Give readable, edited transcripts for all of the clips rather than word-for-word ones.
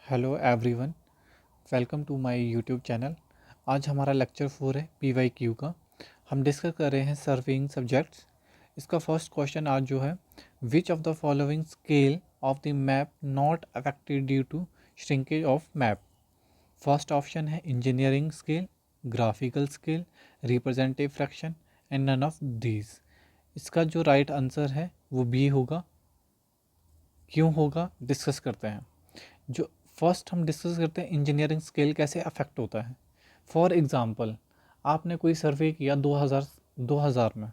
Hello everyone, welcome to my YouTube channel. आज हमारा lecture 4 है PYQ का। हम डिस्कस कर रहे हैं सर्वेइंग सब्जेक्ट्स। इसका फर्स्ट क्वेश्चन आज जो है, which of the following scale of the map not affected due to shrinkage of map. First option है engineering scale, graphical scale, representative fraction and none of these. इसका जो right answer है वो B होगा। क्यों होगा डिस्कस करते हैं। जो फर्स्ट हम डिस्कस करते हैं इंजीनियरिंग स्केल कैसे अफेक्ट होता है। फॉर एग्ज़ाम्पल, आपने कोई सर्वे किया 2000 में,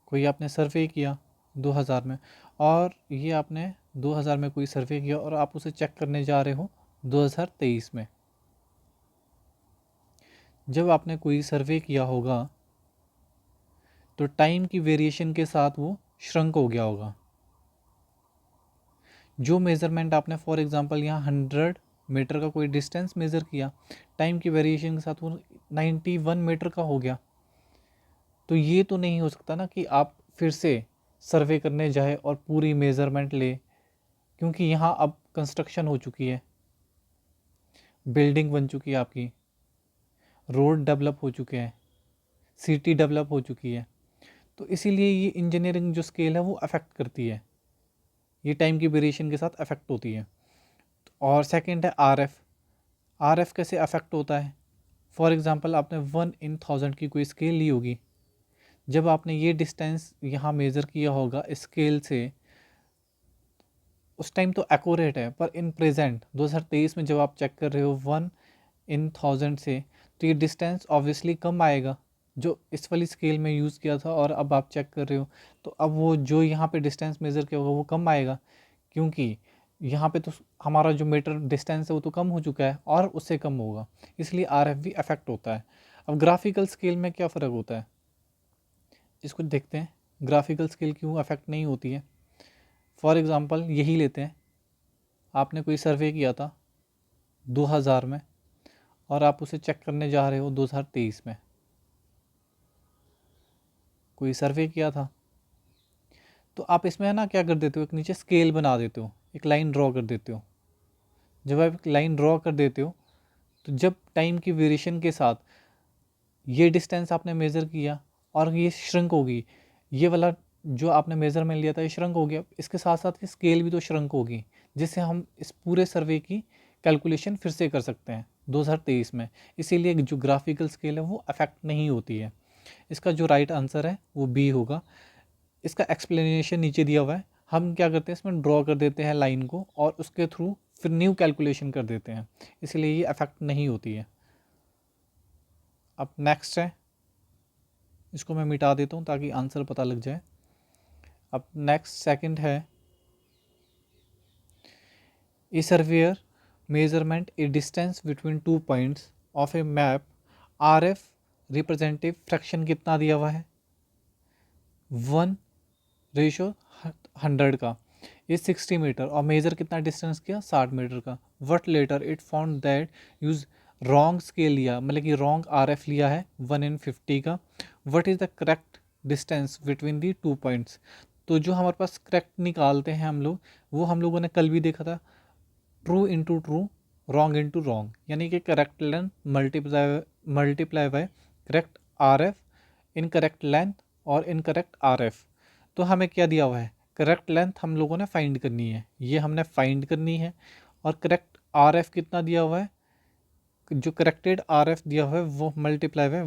कोई आपने सर्वे किया 2000 में, और ये आपने 2000 में कोई सर्वे किया और आप उसे चेक करने जा रहे हो 2023 में। जब आपने कोई सर्वे किया होगा तो टाइम की वेरिएशन के साथ वो श्रंक हो गया होगा। जो मेज़रमेंट आपने फॉर एग्ज़ाम्पल यहाँ 100 मीटर का कोई डिस्टेंस मेज़र किया, टाइम की वेरिएशन के साथ वो 91 मीटर का हो गया। तो ये तो नहीं हो सकता ना कि आप फिर से सर्वे करने जाए और पूरी मेज़रमेंट ले, क्योंकि यहाँ अब कंस्ट्रक्शन हो चुकी है, बिल्डिंग बन चुकी है आपकी, रोड डेवलप हो चुके हैं, सिटी डेवलप हो चुकी है। तो इसीलिए ये इंजीनियरिंग जो स्केल है वो अफेक्ट करती है, ये टाइम की वेरिएशन के साथ अफेक्ट होती है। और सेकंड है RF। RF कैसे अफेक्ट होता है। फॉर एग्ज़ाम्पल, आपने 1/1000 की कोई स्केल ली होगी। जब आपने ये डिस्टेंस यहाँ मेज़र किया होगा स्केल से, उस टाइम तो एक्यूरेट है, पर इन प्रेजेंट 2023 में जब आप चेक कर रहे हो 1/1000 से, तो ये डिस्टेंस ऑब्वियसली कम आएगा जो इस वाली स्केल में यूज़ किया था, और अब आप चेक कर रहे हो तो अब वो जो यहाँ पे डिस्टेंस मेज़र किया होगा वो कम आएगा, क्योंकि यहाँ पे तो हमारा जो मीटर डिस्टेंस है वो तो कम हो चुका है और उससे कम होगा, इसलिए RF भी अफेक्ट होता है। अब ग्राफिकल स्केल में क्या फ़र्क होता है, इसको देखते हैं। ग्राफिकल स्केल क्यों अफेक्ट नहीं होती है। फॉर एग्ज़ाम्पल यही लेते हैं, आपने कोई सर्वे किया था 2000 में और आप उसे चेक करने जा रहे हो 2023 में। कोई सर्वे किया था तो आप इसमें है ना क्या कर देते हो, एक नीचे स्केल बना देते हो, एक लाइन ड्रॉ कर देते हो। जब आप एक लाइन ड्रॉ कर देते हो तो जब टाइम की वेरिएशन के साथ ये डिस्टेंस आपने मेज़र किया और ये श्रंक होगी, ये वाला जो आपने मेज़रमेंट लिया था ये श्रंक हो गया, इसके साथ साथ ये स्केल भी तो श्रंक होगी, जिससे हम इस पूरे सर्वे की कैलकुलेशन फिर से कर सकते हैं 2023 में। इसीलिए जो ग्राफिकल स्केल है वो अफेक्ट नहीं होती है। इसका जो राइट आंसर है वो बी होगा। इसका एक्सप्लेनेशन नीचे दिया हुआ है। हम क्या करते हैं, इसमें ड्रॉ कर देते हैं लाइन को और उसके थ्रू फिर न्यू कैलकुलेशन कर देते हैं, इसलिए ये अफेक्ट नहीं होती है। अब नेक्स्ट है, इसको मैं मिटा देता हूँ ताकि आंसर पता लग जाए। अब नेक्स्ट सेकंड है, a surveyor measurement a distance between 2 points of a map, RF representative fraction कितना दिया हुआ है, 1:100 का। ये 60 मीटर और मेजर कितना डिस्टेंस किया, 60 मीटर का। What later it found that use wrong scale लिया, मतलब कि रॉन्ग RF लिया है 1/50 का। What is the correct distance between the 2 points. तो जो हमारे पास करेक्ट निकालते हैं हम लोग, वो हम लोगों ने कल भी देखा था, true into true, wrong into wrong, यानी कि correct length multiply by correct RF, incorrect length और इनकरेक्ट RF। तो हमें क्या दिया हुआ है, करेक्ट लेंथ हम लोगों ने फाइंड करनी है, ये हमने फाइंड करनी है। और करेक्ट RF कितना दिया हुआ है, जो करेक्टेड RF दिया हुआ है वो मल्टीप्लाई बाय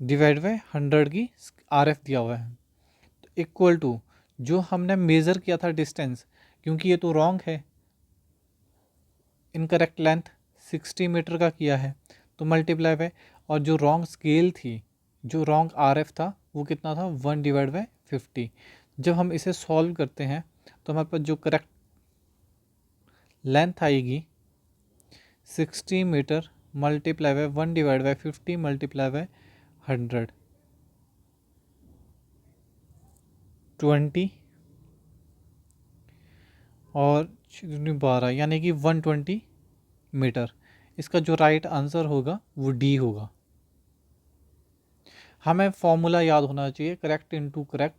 1/100 की RF दिया हुआ है, इक्वल टू जो हमने मेज़र किया था डिस्टेंस, क्योंकि ये तो रॉन्ग है, इनकरेक्ट लेंथ 60 मीटर का किया है तो मल्टीप्लाई बाय, और जो रॉन्ग स्केल थी, जो रॉन्ग RF था वो कितना था, 1/50। जब हम इसे सॉल्व करते हैं तो हमारे पास जो करेक्ट लेंथ आएगी 60 metre multiply by 1/50 multiply by 100, 20 और 12, यानी कि 120 मीटर। इसका जो राइट आंसर होगा वो डी होगा। हमें फॉर्मूला याद होना चाहिए, correct into correct,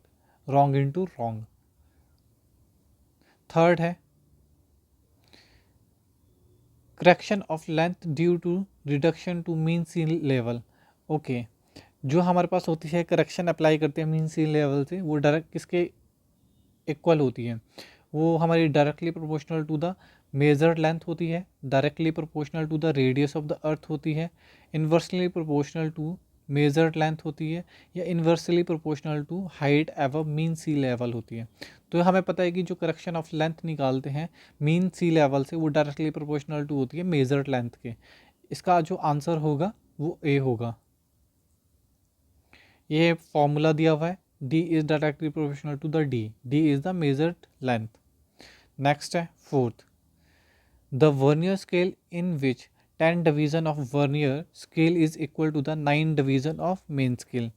wrong into wrong. Third है, correction of length due to reduction to mean sea level. Okay, जो हमारे पास होती है करेक्शन अप्लाई करते हैं मीन सी लेवल से, वो डायरेक्ट किसके इक्वल होती है? वो हमारी directly proportional to the measured length होती है, directly proportional to the radius of the earth होती है, inversely proportional to measured length होती है, या इन्वर्सली प्रोपोर्शनल टू हाइट एवं मीन सी लेवल होती है। तो हमें पता है कि जो करेक्शन ऑफ लेंथ निकालते हैं मीन सी लेवल से, वो डायरेक्टली प्रोपोर्शनल टू होती है मेजर्ड लेंथ के। इसका जो आंसर होगा वो ए होगा। ये फॉर्मूला दिया हुआ है, d is directly proportional to the d is the measured length. Next है fourth, the vernier scale in which 10 division of vernier scale is equal to the 9 division of main scale.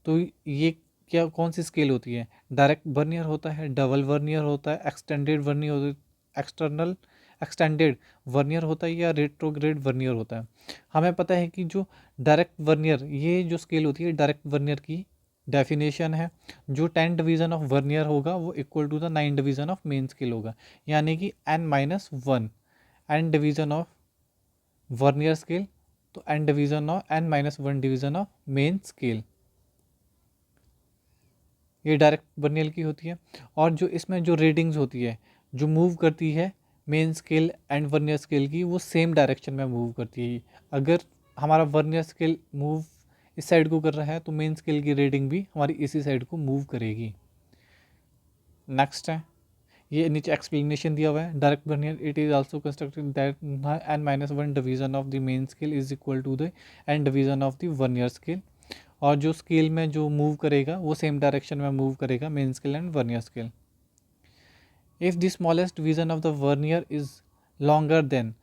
तो ये क्या कौन सी scale होती है? Direct vernier होता है, double vernier होता है, एक्सटेंडेड वर्नियर होता है, एक्सटर्नल एक्सटेंडेड वर्नियर होता है, या रेट्रोग्रेड वर्नियर होता है। हमें पता है कि जो डायरेक्ट वर्नियर, ये जो स्केल होती है डायरेक्ट वर्नियर की डेफिनेशन है, जो 10 डिवीज़न ऑफ वर्नियर होगा वो equal to the 9 division of main scale होगा, यानी कि n-1 n division of vernier scale, तो n-1 division of main scale, ये डायरेक्ट वर्नियर की होती है। और जो इसमें जो रीडिंग्स होती है जो मूव करती है main scale and vernier scale की, वो सेम डायरेक्शन में मूव करती है। अगर हमारा वर्नियर स्केल मूव इस साइड को कर रहा है तो मेन स्केल की रीडिंग भी हमारी इसी साइड को मूव करेगी। नेक्स्ट है, ये नीचे एक्सप्लेनेशन दिया हुआ है, direct vernier it is also constructed that n-1 division of the main scale is equal to the n division of the vernier scale. और जो स्केल में जो मूव करेगा वो सेम डायरेक्शन में मूव करेगा, main scale and vernier scale. If the smallest division of the vernier is longer than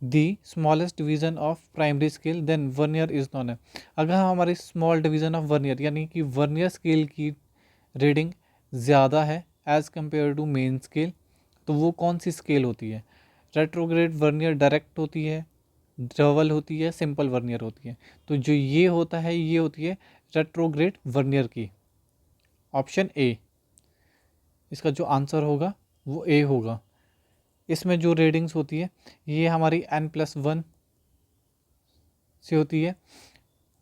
the smallest division of primary scale then vernier is non है। अगर हमारी स्मॉल डिवीजन ऑफ वर्नियर यानी कि vernier scale की reading ज़्यादा है as compare to main scale, तो वो कौन सी स्केल होती है? रेट्रोग्रेड वर्नियर डायरेक्ट होती है, डबल होती है, सिंपल वर्नियर होती है। तो जो ये होता है ये होती है रेट्रोग्रेड वर्नियर की, ऑप्शन ए। इसका जो आंसर होगा वो ए होगा। इसमें जो रीडिंग्स होती है ये हमारी n+1 से होती है।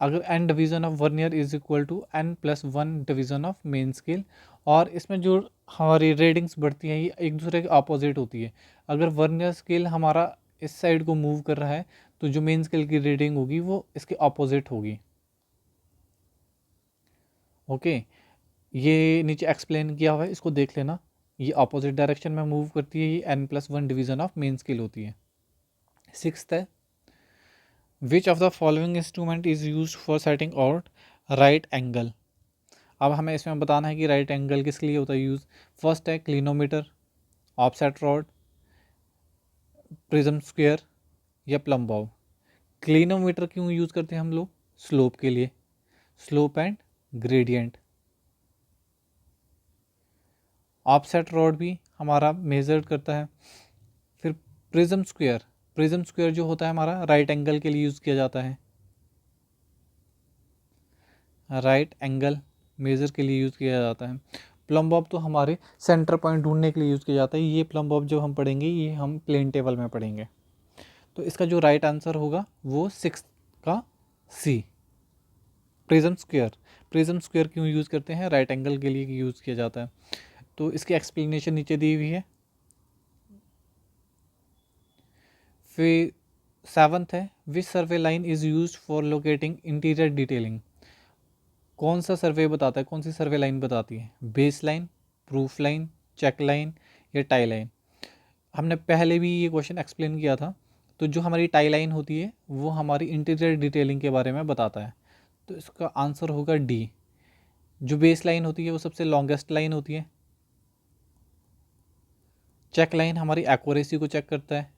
अगर n division of vernier is equal to n+1 division of main scale, और इसमें जो हमारी रीडिंग्स बढ़ती हैं ये एक दूसरे के अपोजिट होती है। अगर वर्नियर स्केल हमारा इस साइड को मूव कर रहा है तो जो मेन स्केल की रीडिंग होगी वो इसके अपोजिट होगी। ओके, ये नीचे एक्सप्लेन किया हुआ है, इसको देख लेना। ये अपोजिट डायरेक्शन में मूव करती है, ये n+1 division of main scale होती है। सिक्स्थ है, which of the following instrument is use for setting out right angle. अब हमें इसमें बताना है कि राइट एंगल किसके लिए होता है यूज़। फर्स्ट है clinometer, offset rod, prism square, या प्लम बॉब। क्लिनोमीटर क्यों यूज़ करते हैं हम लोग? स्लोप के लिए, slope and gradient. Offset rod भी हमारा मेजर करता है। फिर प्रिज्म स्क्वायर, प्रिज्म स्क्वायर जो होता है हमारा राइट एंगल के लिए यूज़ किया जाता है, राइट एंगल मेज़र के लिए यूज़ किया जाता है। प्लम बॉब तो हमारे सेंटर पॉइंट ढूंढने के लिए यूज़ किया जाता है। ये प्लम बॉब जो हम पढ़ेंगे ये हम प्लेन टेबल में पढ़ेंगे। तो इसका जो राइट आंसर होगा वो 6 का सी, प्रिज्म स्क्वायर। प्रिज्म स्क्वायर क्यों यूज़ करते हैं? राइट एंगल के लिए यूज़ किया जाता है। तो इसकी एक्सप्लेनेशन नीचे दी हुई है। फिर 7th है, which survey line is use for locating interior detailing. कौन सा सर्वे बताता है, कौन सी सर्वे लाइन बताती है? Base line, proof line, check line, या टाई लाइन। हमने पहले भी ये क्वेश्चन एक्सप्लेन किया था। तो जो हमारी टाई लाइन होती है वो हमारी इंटीरियर डिटेलिंग के बारे में बताता है, तो इसका आंसर होगा डी। जो बेस लाइन होती है वो सबसे लॉन्गेस्ट लाइन होती है। चेक लाइन हमारी एक्यूरेसी को चेक करता है।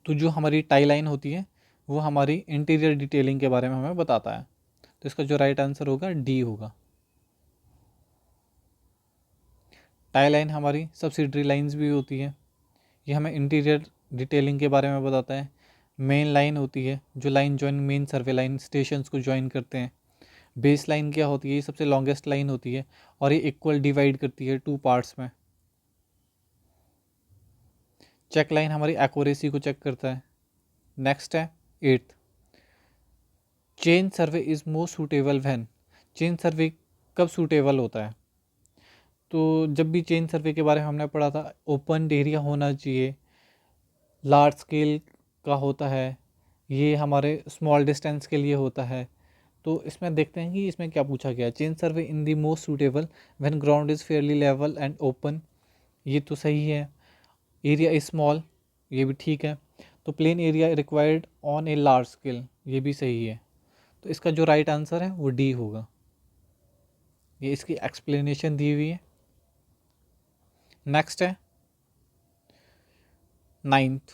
तो जो हमारी टाई लाइन होती है वो हमारी इंटीरियर डिटेलिंग के बारे में हमें बताता है। तो इसका जो राइट आंसर होगा डी होगा। टाई लाइन हमारी सब्सिडरी लाइंस भी होती है, ये हमें इंटीरियर डिटेलिंग के बारे में बताता है। मेन लाइन होती है जो लाइन जॉइन मेन सर्वे लाइन स्टेशंस को ज्वाइन करते हैं। बेस लाइन क्या होती है, ये सबसे लॉन्गेस्ट लाइन होती है और ये इक्वल डिवाइड करती है 2 पार्ट्स में। चेक लाइन हमारी एक्यूरेसी को चेक करता है। नेक्स्ट है 8th, chain survey is most suitable when. Chain survey कब सूटेबल होता है? तो जब भी चेन सर्वे के बारे में हमने पढ़ा था, ओपन एरिया होना चाहिए, लार्ज स्केल का होता है, ये हमारे स्मॉल डिस्टेंस के लिए होता है। तो इसमें देखते हैं कि इसमें क्या पूछा गया है। Chain survey in the most suitable when ground is Fairlie level and open, ये तो सही है। एरिया इज स्मॉल, ये भी ठीक है। तो plain area required on a large scale, ये भी सही है। तो इसका जो राइट आंसर है वो डी होगा। ये इसकी एक्सप्लेनेशन दी हुई है। नेक्स्ट है 9th,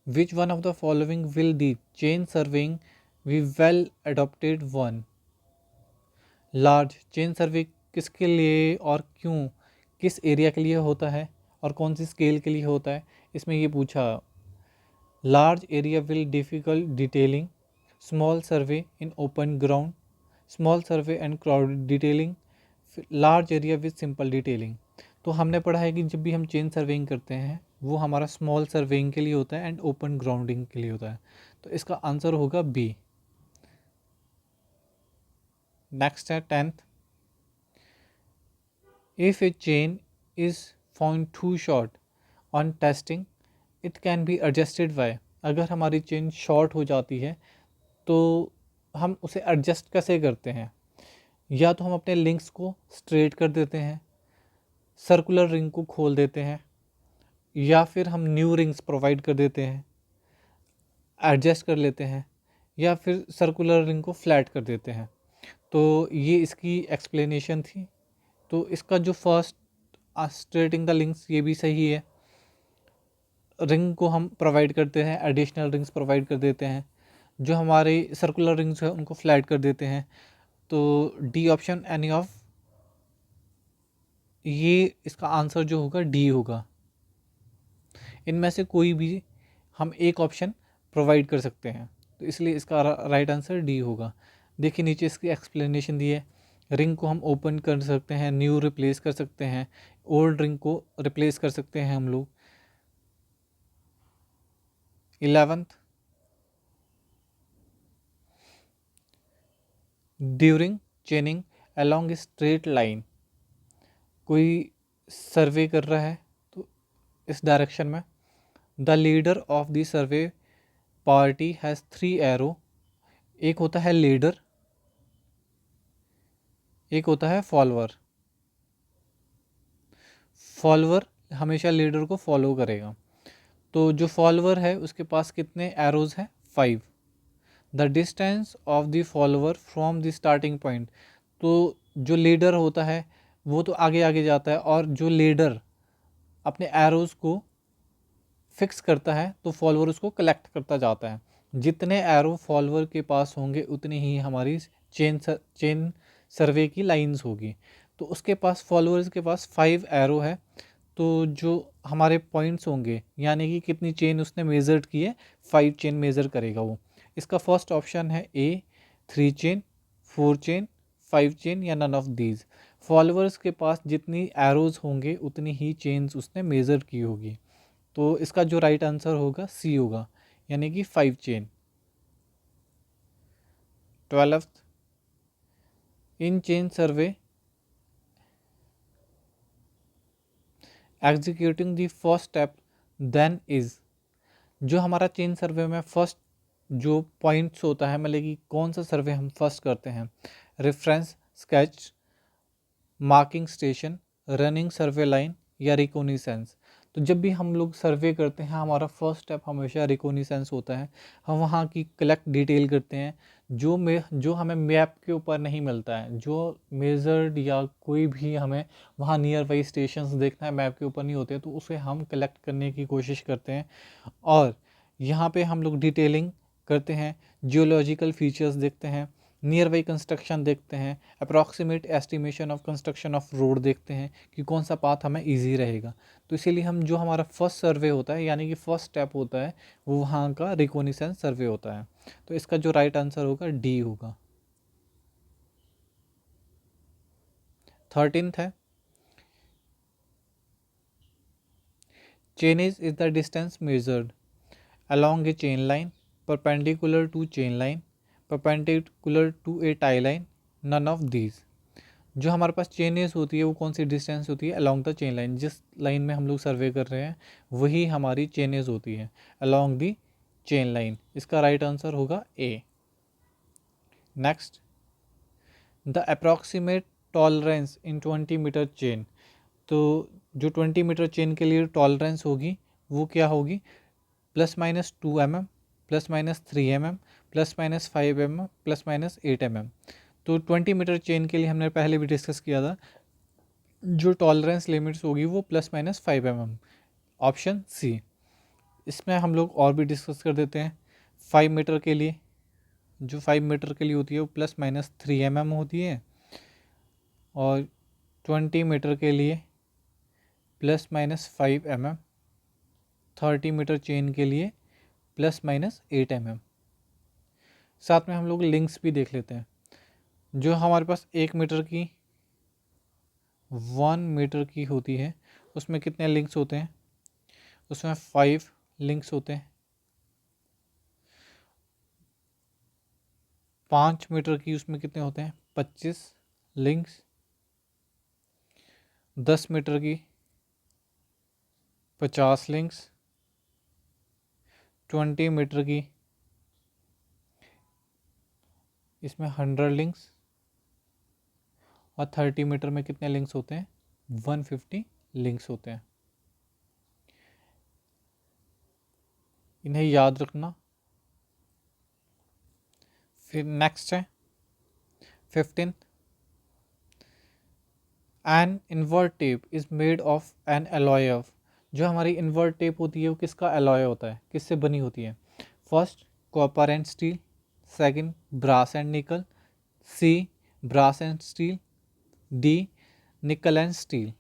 which one of the following will the chain serving we well adopted one. Large chain survey किसके लिए और क्यों, किस एरिया के लिए होता है और कौन सी स्केल के लिए होता है, इसमें ये पूछा। Large area will difficult detailing, small survey in open ground, small survey and crowd detailing, large area with simple detailing. तो हमने पढ़ा है कि जब भी हम चेन सर्वेइंग करते हैं वो हमारा स्मॉल सर्वेइंग के लिए होता है एंड ओपन ग्राउंडिंग के लिए होता है। तो इसका आंसर होगा बी। नेक्स्ट है 10th, if a chain is found to short on testing it can be adjusted by. अगर हमारी चेन शॉर्ट हो जाती है तो हम उसे एडजस्ट कैसे करते हैं? या तो हम अपने लिंक्स को स्ट्रेट कर देते हैं, सर्कुलर रिंग को खोल देते हैं, या फिर हम न्यू रिंग्स प्रोवाइड कर देते हैं, एडजस्ट कर लेते हैं, या फिर सर्कुलर रिंग को फ्लैट कर देते हैं। तो ये इसकी एक्सप्लेनेशन थी। तो इसका जो फर्स्ट स्ट्रेटिंग द लिंक्स, ये भी सही है। रिंग को हम प्रोवाइड करते हैं, एडिशनल रिंग्स प्रोवाइड कर देते हैं, जो हमारे सर्कुलर रिंग्स है उनको फ्लैट कर देते हैं। तो डी ऑप्शन एनी ऑफ, ये इसका आंसर जो होगा डी होगा। इनमें से कोई भी हम एक ऑप्शन प्रोवाइड कर सकते हैं, तो इसलिए इसका राइट आंसर डी होगा। देखिए नीचे इसकी एक्सप्लेनेशन दी है। रिंग को हम ओपन कर सकते हैं, न्यू रिप्लेस कर सकते हैं, ओल्ड रिंग को रिप्लेस कर सकते हैं हम लोग। 11th, during चेनिंग along straight line, कोई सर्वे कर रहा है तो इस डायरेक्शन में, the leader of the survey party has 3 arrow. एक होता है लीडर, एक होता है फॉलोअर। फॉलोअर हमेशा लीडर को फॉलो करेगा। तो जो फॉलोअर है उसके पास कितने एरोज हैं? 5। The distance of the follower from the starting point, तो जो लीडर होता है वो तो आगे आगे जाता है, और जो लीडर अपने एरोज को फिक्स करता है तो फॉलोअर उसको कलेक्ट करता जाता है। जितने एरो फॉलोअर के पास होंगे उतनी ही हमारी चेन सर्वे की लाइंस होगी। तो उसके पास, फॉलोअर्स के पास 5 एरो है, तो जो हमारे पॉइंट्स होंगे, यानी कि कितनी चेन उसने मेजर्ड की है, 5 चेन मेज़र करेगा वो। इसका फर्स्ट ऑप्शन है ए, 3 चेन, 4 चेन, 5 चेन, या नन ऑफ दीज। फॉलोअर्स के पास जितनी एरोज होंगे उतनी ही चेन्स उसने मेज़र की होगी। तो इसका जो राइट आंसर होगा सी होगा, यानी कि 5 chain. 12th, in chain survey executing the first step then is. जो हमारा चेन सर्वे में फर्स्ट जो पॉइंट्स होता है, मतलब कि कौन सा सर्वे हम फर्स्ट करते हैं, reference, sketch, marking station, running सर्वे लाइन, या रिकोनिसेंस। तो जब भी हम लोग सर्वे करते हैं हमारा फर्स्ट स्टेप हमेशा रिकोनिसेंस होता है। हम वहाँ की कलेक्ट डिटेल करते हैं, जो हमें मैप के ऊपर नहीं मिलता है, जो मेजर्ड या कोई भी हमें वहाँ नियर बाई स्टेशंस देखना है मैप के ऊपर नहीं होते, तो उसे हम कलेक्ट करने की कोशिश करते हैं। और यहाँ पे हम लोग डिटेलिंग करते हैं, जियोलॉजिकल फीचर्स देखते हैं, नियर बाई कंस्ट्रक्शन देखते हैं, approximate estimation of construction of road देखते हैं कि कौन सा पाथ हमें इजी रहेगा। तो इसीलिए हम, जो हमारा फर्स्ट सर्वे होता है यानी कि फर्स्ट स्टेप होता है, वो वहाँ का रिकोनिसेंस सर्वे होता है। तो इसका जो राइट आंसर होगा डी होगा। 13th है, chainage is the distance measured along a chain line perpendicular to chain line perpendicular to a tie line, none of these। जो हमारे पास चेनेज होती है वो कौन सी डिस्टेंस होती है, अलोंग द चेन लाइन, जिस लाइन में हम लोग सर्वे कर रहे हैं वही हमारी चेनेज होती है, अलोंग द चेन लाइन। इसका राइट आंसर होगा A. Next, the approximate tolerance in 20 metre chain. तो जो 20 मीटर चेन के लिए टॉलरेंस होगी वो क्या होगी, +-2 mm, +-3 mm, +-5 mm, +-8 mm। तो 20 मीटर चेन के लिए हमने पहले भी डिस्कस किया था, जो टॉलरेंस लिमिट्स होगी वो +-5 mm, ऑप्शन सी। इसमें हम लोग और भी डिस्कस कर देते हैं। 5 मीटर के लिए, जो 5 मीटर के लिए होती है वो +-3 mm होती है, और 20 मीटर के लिए +-5 mm, 30 मीटर चेन के लिए +-8 mm। साथ में हम लोग लिंक्स भी देख लेते हैं। जो हमारे पास 1 मीटर की 1 मीटर की होती है उसमें कितने लिंक्स होते हैं, उसमें 5 लिंक्स होते हैं। 5 मीटर की उसमें कितने होते हैं, 25 लिंक्स। 10 मीटर की 50 लिंक्स। 20 मीटर की इसमें 100 लिंक्स, और 30 मीटर में कितने लिंक्स होते हैं, 150 लिंक्स होते हैं। इन्हें याद रखना। फिर नेक्स्ट है 15, an invert tape is made of an alloy of. जो हमारी इन्वर्ट टेप होती है वो किसका एलॉय होता है, किससे बनी होती है। First, copper and steel. Second, brass and nickel. C, brass and steel. D, nickel and steel.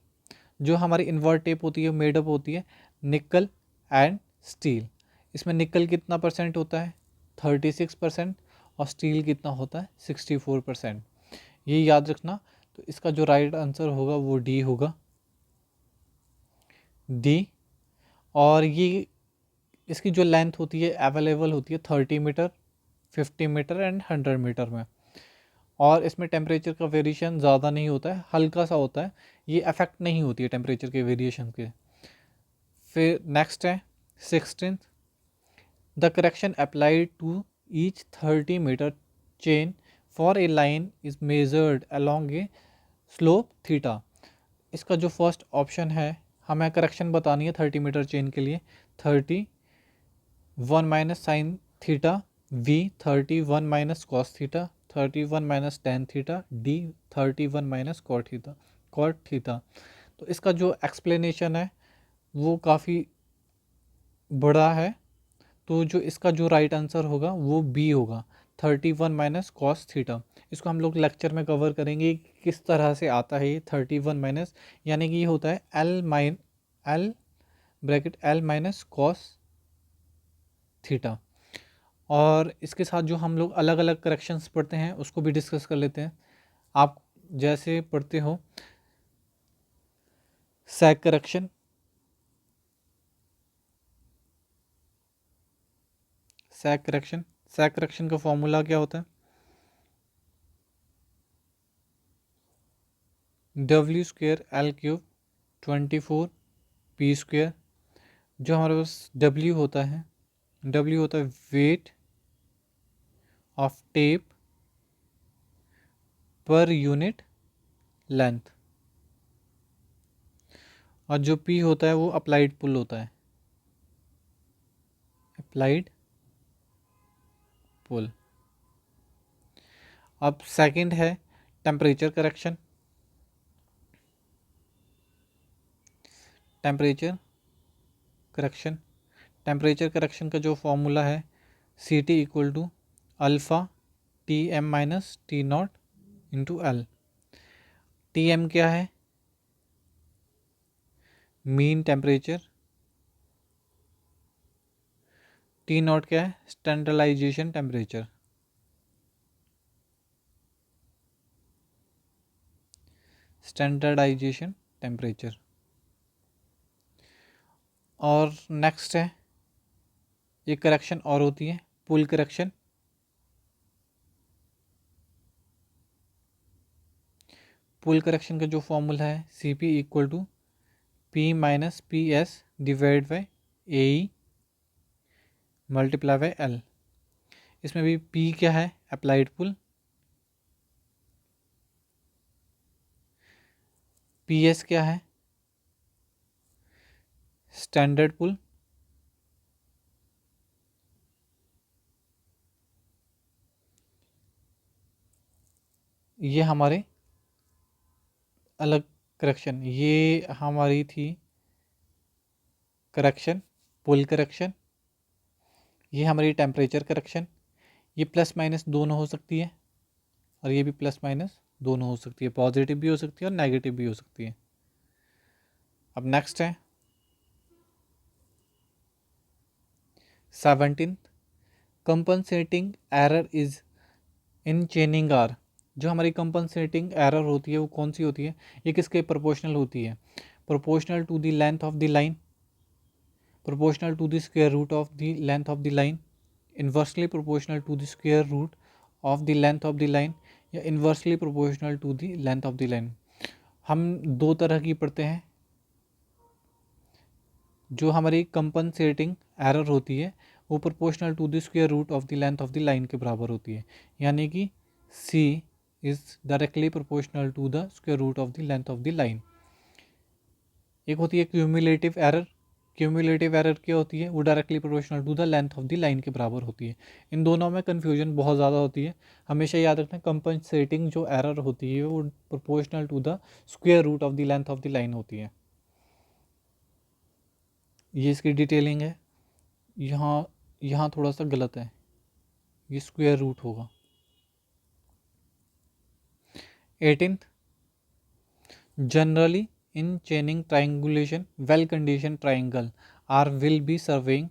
जो हमारी इन्वर्ट टेप होती है मेडअप होती है निकल एंड स्टील। इसमें निकल कितना परसेंट होता है, 36%, और स्टील कितना होता है, 64%। ये याद रखना। तो इसका जो राइट आंसर होगा वो डी होगा, डी। और ये इसकी जो लेंथ होती है अवेलेबल होती है 30 मीटर, 50 मीटर एंड 100 मीटर में। और इसमें टेम्परेचर का वेरिएशन ज़्यादा नहीं होता है, हल्का सा होता है, ये अफेक्ट नहीं होती है टेम्परेचर के वेरिएशन के। फिर नेक्स्ट है 16th, the correction applied to each 30 metre chain for a line is measured along a slope theta. इसका जो फर्स्ट ऑप्शन है, हमें करेक्शन बतानी है 30 मीटर चेन के लिए। 30 1 minus sine theta, B 30 1 minus cos theta, 30 1 minus tan theta, D 30 1 minus cot theta. तो इसका जो एक्सप्लेनेशन है वो काफ़ी बड़ा है, तो जो इसका जो राइट आंसर होगा वो बी होगा, 31 माइनस कॉस थीटा। इसको हम लोग लेक्चर में कवर करेंगे किस तरह से आता है ये 31 माइनस, यानी कि ये होता है L bracket L minus cos theta. और इसके साथ जो हम लोग अलग अलग करेक्शंस पढ़ते हैं उसको भी डिस्कस कर लेते हैं। आप जैसे पढ़ते हो सैग करेक्शन, सैग करेक्शन का फॉर्मूला क्या होता है, W² L³ 24 P²। जो हमारे पास W होता है, W होता है weight of tape per unit length, और जो P होता है वो अप्लाइड पुल होता है, अप्लाइड पुल। अब सेकंड है टेम्परेचर करेक्शन। टेम्परेचर करेक्शन का जो फॉर्मूला है CT equal to alpha TM minus T0 into L। TM क्या है, मीन टेम्परेचर। T0 क्या है, स्टैंडर्डाइजेशन टेम्परेचर। Standardization temperature. और नेक्स्ट है एक करेक्शन और होती है पुल करेक्शन। पुल करेक्शन का जो फॉर्मूला है CP equal to P minus PS divide by AE multiply by L। इसमें भी P क्या है, अप्लाइड पुल, PS क्या है, स्टैंडर्ड पुल, ये हमारे अलग करेक्शन, ये हमारी थी करेक्शन पुल करेक्शन, ये हमारी टेम्परेचर करेक्शन। ये प्लस माइनस दोनों हो सकती है और ये भी प्लस माइनस दोनों हो सकती है, पॉजिटिव भी हो सकती है और नेगेटिव भी हो सकती है। अब नेक्स्ट है 17th, compensating error is in chaining are. जो हमारी कंपनसेटिंग एरर होती है वो कौन सी होती है, ये किसके प्रोपोर्शनल होती है, proportional to the length of the line, proportional to the square root of the length of the line, inversely proportional to the square root of the length of the line, या inversely proportional to the length of the line. हम दो तरह की पढ़ते हैं। जो हमारी compensating error होती है वो proportional to the square root of the length of the line के बराबर होती है, यानी कि C is directly proportional to the square root of the length of the line. एक होती है क्यूमुलेटिव एरर। क्यूमुलेटिव एरर क्या होती है, वो directly proportional to the length of the line के बराबर होती है। इन दोनों में कन्फ्यूजन बहुत ज़्यादा होती है, हमेशा याद रखना कंपनसेटिंग जो एरर होती है वो proportional to the square root of the length of the line होती है। ये इसकी डिटेलिंग है। यहाँ थोड़ा सा गलत है, ये स्क्वायर रूट होगा। 18th, generally in chaining triangulation, well conditioned triangle or will be surveying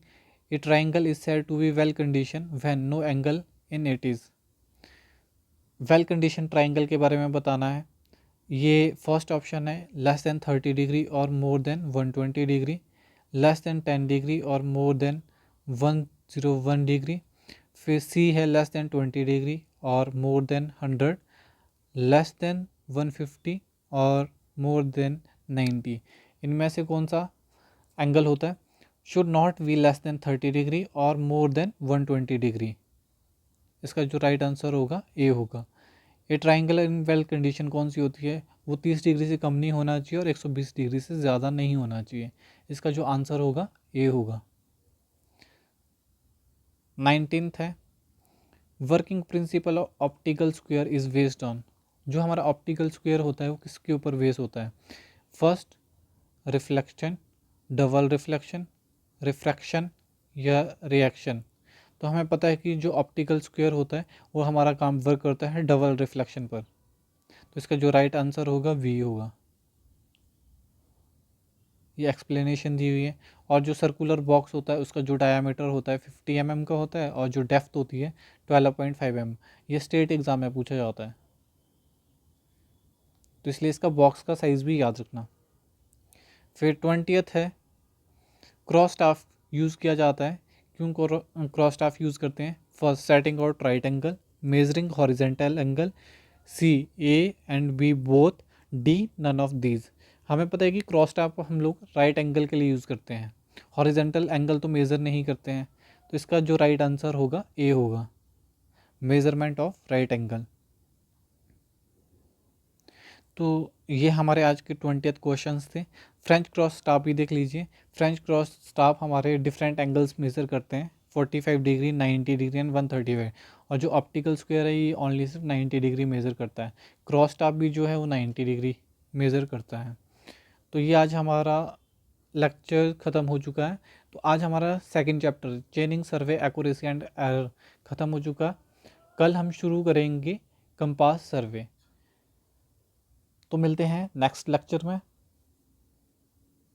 a triangle is said to be well conditioned when no angle in it is। well conditioned triangle के बारे में बताना है। ये first option है less than 30 degree और more than 120 degree, less than 10 degree और more than 101 degree. फिर सी है लेस देन 20 डिग्री और मोर देन 100, लेस देन 150 और मोर देन 90। इनमें से कौन सा एंगल होता है, should not be less than 30 degree और मोर देन 120 डिग्री। इसका जो राइट आंसर होगा ए होगा। ये ट्राइंगल इन वेल कंडीशन कौन सी होती है, वो 30 डिग्री से कम नहीं होना चाहिए और 120 डिग्री से ज़्यादा नहीं होना चाहिए। इसका जो आंसर होगा ए होगा। 19th है working principle of optical square is based on. जो हमारा ऑप्टिकल स्क्वायर होता है वो किसके ऊपर बेस होता है, first reflection, double reflection, refraction या रिएक्शन। तो हमें पता है कि जो ऑप्टिकल स्क्वायर होता है वो हमारा काम वर्क करता है डबल रिफ्लेक्शन पर। तो इसका जो राइट आंसर होगा वी होगा। ये एक्सप्लेनेशन दी हुई है। और जो सर्कुलर बॉक्स होता है उसका जो डायामीटर होता है 50 mm का होता है और जो डेप्थ होती है 12.5 mm। ये स्टेट एग्ज़ाम में पूछा जाता है, तो इसलिए इसका बॉक्स का साइज़ भी याद रखना। फिर 20th है क्रॉस स्टाफ यूज़ किया जाता है। क्यों क्रॉस स्टाफ यूज़ करते हैं, first setting out right angle, measuring horizontal angle, C A and B both, D none of these. हमें पता है कि क्रॉस स्टाफ हम लोग राइट एंगल के लिए यूज़ करते हैं, हॉरिजेंटल एंगल तो मेज़र नहीं करते हैं। तो इसका जो राइट आंसर होगा ए होगा, मेज़रमेंट ऑफ राइट एंगल। तो ये हमारे आज के 20th क्वेश्चंस थे। फ्रेंच क्रॉस स्टाफ भी देख लीजिए। फ्रेंच क्रॉस स्टाफ हमारे डिफरेंट एंगल्स मेज़र करते हैं, 45 डिग्री, 90 डिग्री एंड 135। और जो ऑप्टिकल स्क्वायर है ये ओनली सिर्फ 90 डिग्री मेज़र करता है। क्रॉस स्टाफ भी जो है वो 90 डिग्री मेज़र करता है। तो ये आज हमारा लेक्चर ख़त्म हो चुका है। तो आज हमारा second chapter चेनिंग, survey, accuracy and error ख़त्म हो चुका। कल हम शुरू करेंगे कंपास सर्वे। तो मिलते हैं नेक्स्ट लेक्चर में।